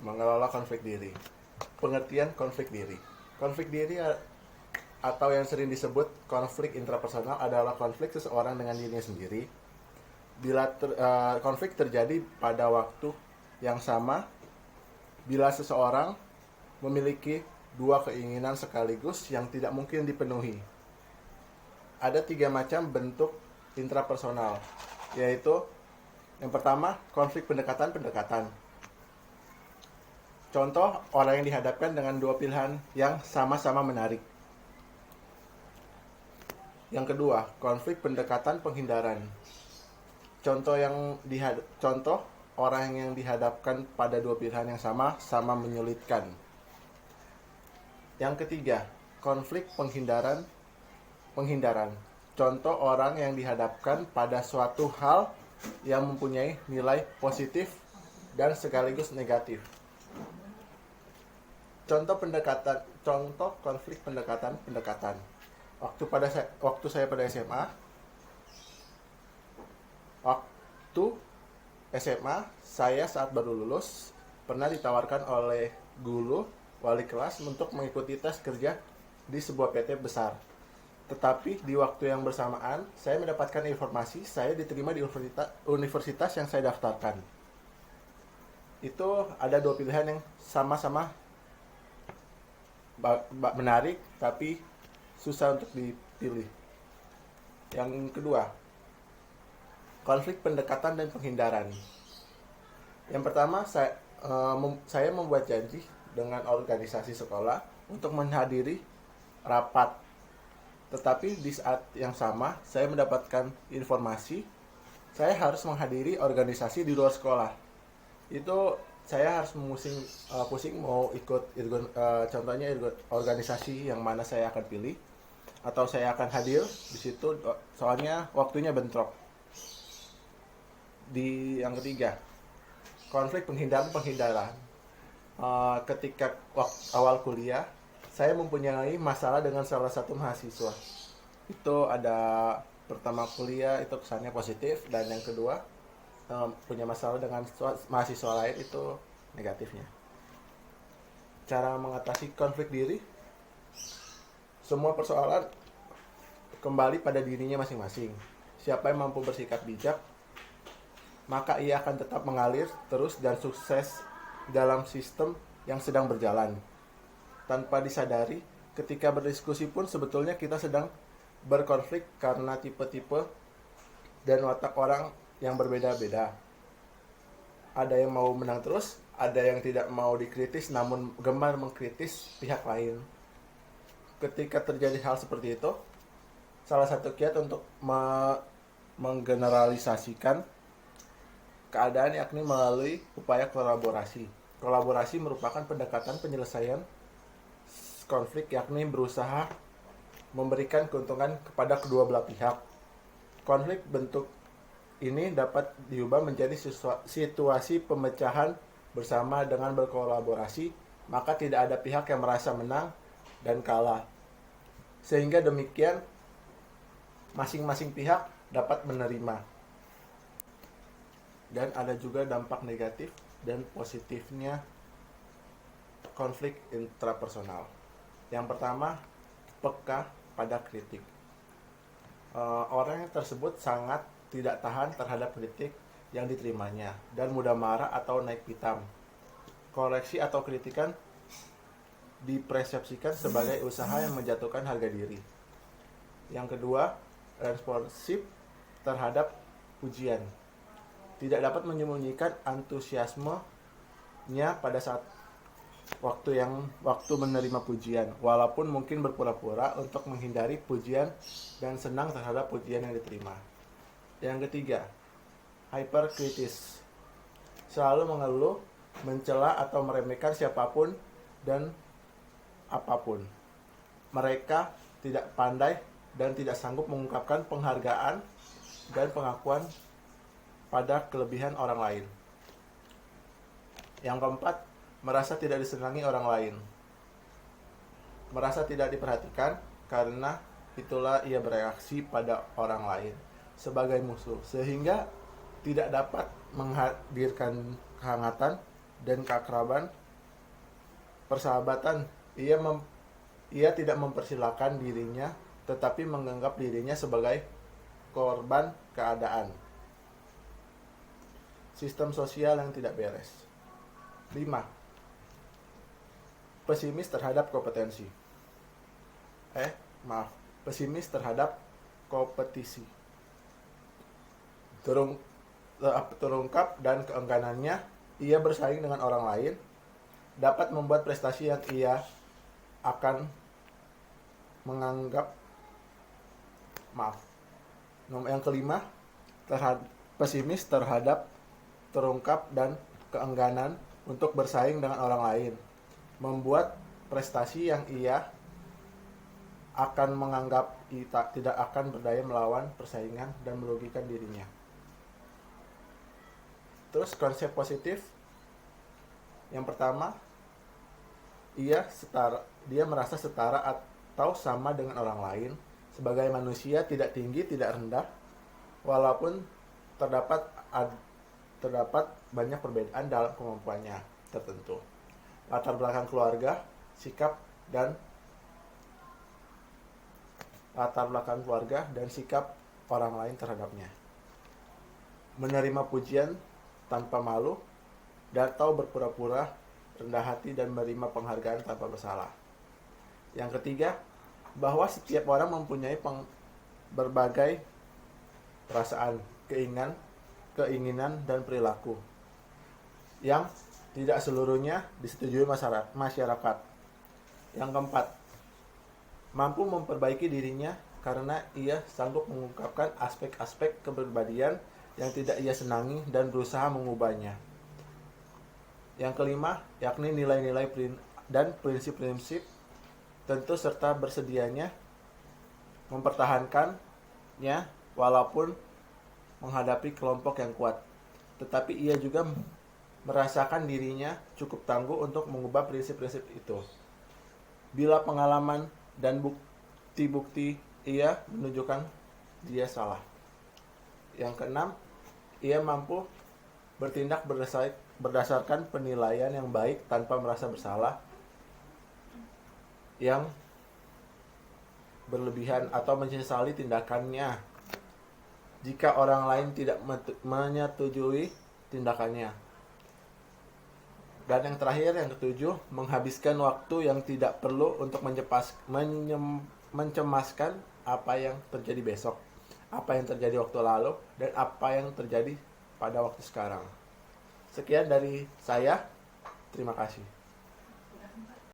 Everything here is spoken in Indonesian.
Mengelola konflik diri. Pengertian konflik diri. Konflik diri atau yang sering disebut konflik intrapersonal adalah konflik seseorang dengan dirinya sendiri. Bila konflik terjadi pada waktu yang sama, bila seseorang memiliki dua keinginan sekaligus yang tidak mungkin dipenuhi. Ada 3 macam bentuk intrapersonal, yaitu yang pertama, konflik pendekatan-pendekatan. Contoh, orang yang dihadapkan dengan dua pilihan yang sama-sama menarik. Yang kedua, konflik pendekatan penghindaran. Contoh orang yang dihadapkan pada dua pilihan yang sama menyulitkan. Yang ketiga, konflik penghindaran. Contoh orang yang dihadapkan pada suatu hal yang mempunyai nilai positif dan sekaligus negatif. Contoh konflik pendekatan. Waktu saya pada SMA, saya saat baru lulus pernah ditawarkan oleh guru wali kelas untuk mengikuti tes kerja di sebuah PT besar. Tetapi di waktu yang bersamaan, saya mendapatkan informasi saya diterima di universitas yang saya daftarkan. Itu ada dua pilihan yang sama-sama menarik, tapi susah untuk dipilih. Yang kedua, konflik pendekatan dan penghindaran. Yang pertama, saya membuat janji dengan organisasi sekolah untuk menghadiri rapat. Tetapi di saat yang sama, saya mendapatkan informasi saya harus menghadiri organisasi di luar sekolah. Itu saya harus pusing mau ikut contohnya organisasi yang mana saya akan pilih atau saya akan hadir di situ, soalnya waktunya bentrok. Di yang ketiga, konflik penghindaran. Ketika awal kuliah, saya mempunyai masalah dengan salah satu mahasiswa. Itu ada pertama kuliah itu kesannya positif, dan yang kedua punya masalah dengan mahasiswa lain itu negatifnya. Cara mengatasi konflik diri, semua persoalan kembali pada dirinya masing-masing. Siapa yang mampu bersikap bijak, maka ia akan tetap mengalir terus dan sukses dalam sistem yang sedang berjalan. Tanpa disadari, ketika berdiskusi pun sebetulnya kita sedang berkonflik karena tipe-tipe dan watak orang yang berbeda-beda. Ada yang mau menang terus, ada yang tidak mau dikritis namun gemar mengkritis pihak lain. Ketika terjadi hal seperti itu, salah satu kiat untuk menggeneralisasikan keadaan yakni melalui upaya kolaborasi. Kolaborasi merupakan pendekatan penyelesaian konflik yakni berusaha memberikan keuntungan kepada kedua belah pihak. Konflik bentuk ini dapat diubah menjadi situasi pemecahan bersama dengan berkolaborasi, maka tidak ada pihak yang merasa menang dan kalah. Sehingga demikian masing-masing pihak dapat menerima. Dan ada juga dampak negatif dan positifnya konflik intrapersonal. Yang pertama, peka pada kritik. Orang yang tersebut sangat tidak tahan terhadap kritik yang diterimanya dan mudah marah atau naik pitam. Koreksi atau kritikan dipersepsikan sebagai usaha yang menjatuhkan harga diri. Yang kedua, responsif terhadap pujian. Tidak dapat menyembunyikan antusiasmenya pada saat waktu menerima pujian, walaupun mungkin berpura-pura untuk menghindari pujian dan senang terhadap pujian yang diterima. Yang ketiga, hyperkritis. Selalu mengeluh, mencela atau meremehkan siapapun dan apapun. Mereka tidak pandai dan tidak sanggup mengungkapkan penghargaan dan pengakuan pada kelebihan orang lain. Yang keempat, merasa tidak disenangi orang lain. Merasa tidak diperhatikan, karena itulah ia bereaksi pada orang lain sebagai musuh, sehingga tidak dapat menghadirkan kehangatan dan keakraban, persahabatan. Ia tidak mempersilahkan dirinya, tetapi menganggap dirinya sebagai korban keadaan. Sistem sosial yang tidak beres. 5. Pesimis terhadap kompetensi. Pesimis terhadap kompetisi. Terungkap dan keengganannya ia bersaing dengan orang lain dapat membuat prestasi yang ia akan menganggap yang kelima, pesimis terhadap terungkap dan keengganan untuk bersaing dengan orang lain membuat prestasi yang ia akan menganggap tidak akan berdaya melawan persaingan dan merugikan dirinya. Terus konsep positif yang pertama, dia merasa setara atau sama dengan orang lain. Sebagai manusia tidak tinggi, tidak rendah, walaupun terdapat banyak perbedaan dalam kemampuannya tertentu. Latar belakang keluarga, sikap orang lain terhadapnya. Menerima pujian tanpa malu, atau berpura-pura rendah hati dan menerima penghargaan tanpa bersalah. Yang ketiga, bahwa setiap orang mempunyai berbagai perasaan, keinginan dan perilaku yang tidak seluruhnya disetujui masyarakat. Yang keempat, mampu memperbaiki dirinya karena ia sanggup mengungkapkan aspek-aspek kepribadian yang tidak ia senangi dan berusaha mengubahnya. Yang kelima, yakni nilai-nilai dan prinsip-prinsip tentu serta bersedianya mempertahankannya walaupun menghadapi kelompok yang kuat. Tetapi ia juga merasakan dirinya cukup tangguh untuk mengubah prinsip-prinsip itu. Bila pengalaman dan bukti-bukti ia menunjukkan dia salah. Yang keenam, ia mampu bertindak berdasarkan penilaian yang baik tanpa merasa bersalah yang berlebihan atau menyesali tindakannya jika orang lain tidak menyetujui tindakannya. Dan yang terakhir, yang ketujuh, menghabiskan waktu yang tidak perlu untuk mencemaskan apa yang terjadi besok, apa yang terjadi waktu lalu, dan apa yang terjadi pada waktu sekarang. Sekian dari saya, terima kasih.